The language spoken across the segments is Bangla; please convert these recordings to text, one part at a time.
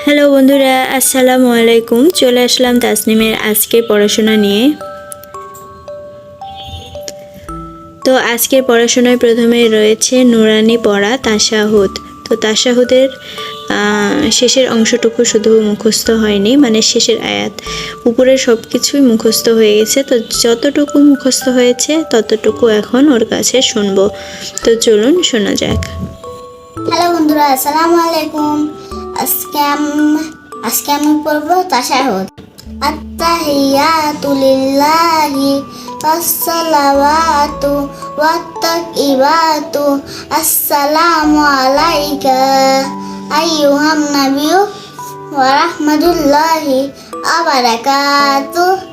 হ্যালো বন্ধুরা, আসসালামু আলাইকুম। চলে আসলাম তাসনিমের আজকের পড়াশোনা নিয়ে। তো আজকের পড়াশোনায় প্রথমে রয়েছে নুরানি পড়া তাশাহুদ। তো তাশাহুদের শেষের অংশটুকু শুধু মুখস্থ হয়নি, মানে শেষের আয়াত, উপরের সব কিছুই মুখস্থ হয়ে গেছে। তো যতটুকু মুখস্থ হয়েছে ততটুকু এখন ওর কাছে শুনবো। তো চলুন শোনা যাক। হ্যালো বন্ধুরা, আসসালামু আলাইকুম। আজকে আমি পড়বো তাশাহুদ। আত্তাহিয়াতু লিল্লাহি ওয়াসসালাওয়াতু ওয়াত্তাইবাতু আসসালামু আলাইকা আইয়ুহান নাবিয়্যু ওয়া রাহমাতুল্লাহি ওয়া বারাকাতুহু।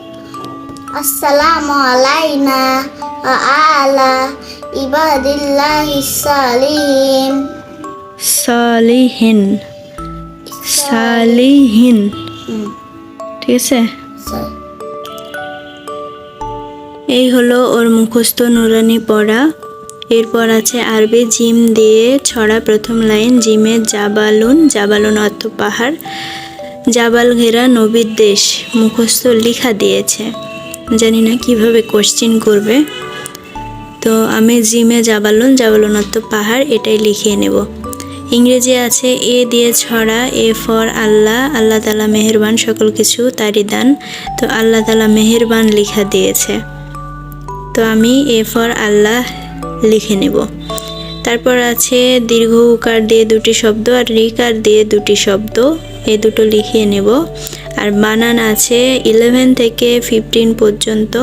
আসসালামু আলাইনা ওয়া আলা ইবাদিল্লাহিস সালিহিন। সালিহিন, সালিহিন, ঠিক আছে। এই হলো ওর মুখস্থ নুরানি পড়া। এরপর আছে আরবি জিম দিয়ে ছড়া প্রথম লাইন। জিমে জাবালুন, জাবালুন অর্থ পাহাড়, জাবাল ঘেরা নবীর দেশ, মুখস্থ লিখা দিয়েছে। জানি না কিভাবে কোশ্চিন করবে। তো আমি জিমে জাবালুন, জাবালুন অর্থ পাহাড়, এটাই লিখিয়ে নেব। ইংরেজি আছে এ দিয়ে ছড়া। এ ফর আল্লাহ, আল্লাহ তাআলা মেহেরবান, সকল কিছু তারই দান। তো আল্লাহ তাআলা মেহেরবান লিখা দিয়েছে, তো আমি এ ফর আল্লাহ লিখে নেব। তারপর আছে দীর্ঘ উকার দিয়ে দুটি শব্দ আর রিকার দিয়ে দুটি শব্দ, এই দুটো লিখিয়ে নেব। আর বানান আছে 11 থেকে 15 পর্যন্ত,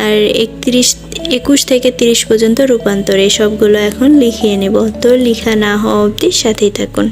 আর 21 থেকে 30 পর্যন্ত রূপান্তর। এই সবগুলো এখন লিখিয়ে নেব। তো লেখা না হওয়া অবধি সাথেই থাকুন।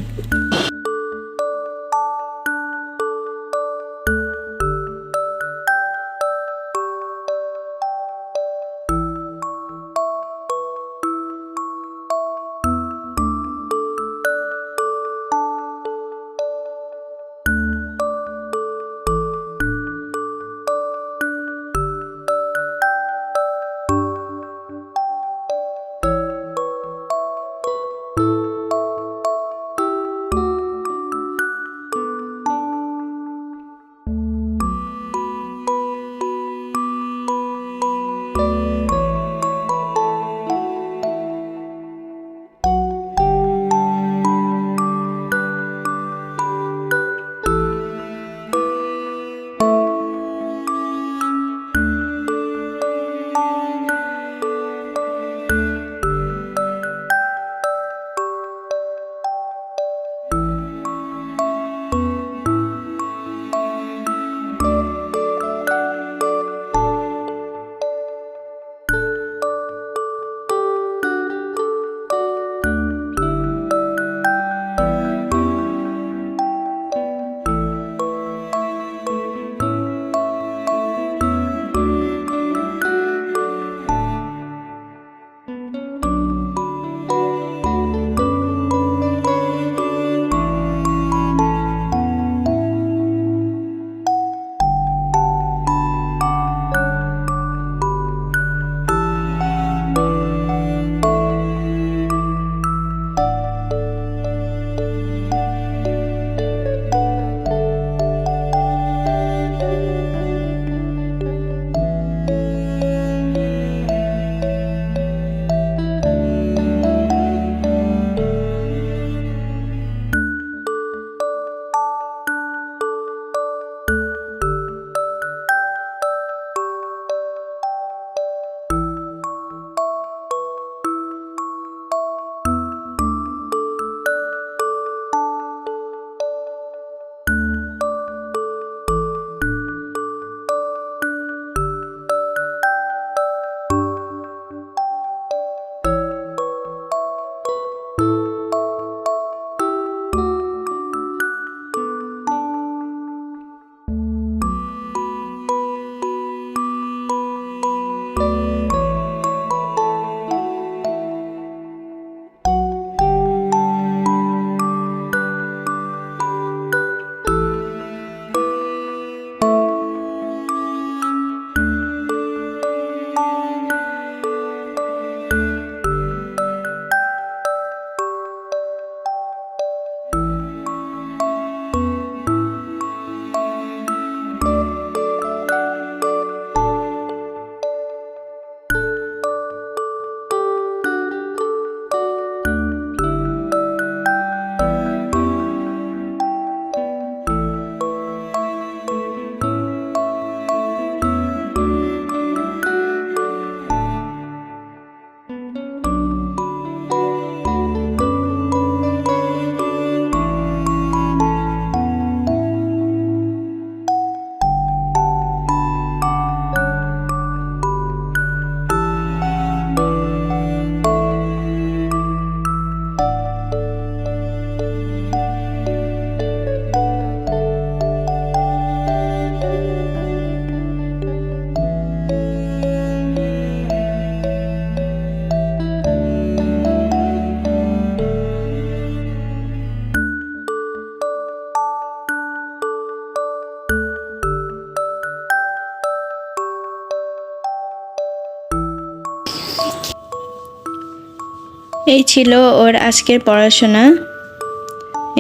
এই ছিল ওর আজকের পড়াশোনা।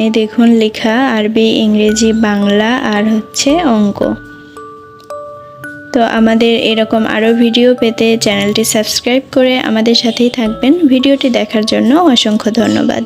এই দেখুন লেখা আরবি, ইংরেজি, বাংলা আর হচ্ছে অঙ্ক। তো আমাদের এরকম আরও ভিডিও পেতে চ্যানেলটি সাবস্ক্রাইব করে আমাদের সাথেই থাকবেন। ভিডিওটি দেখার জন্য অসংখ্য ধন্যবাদ।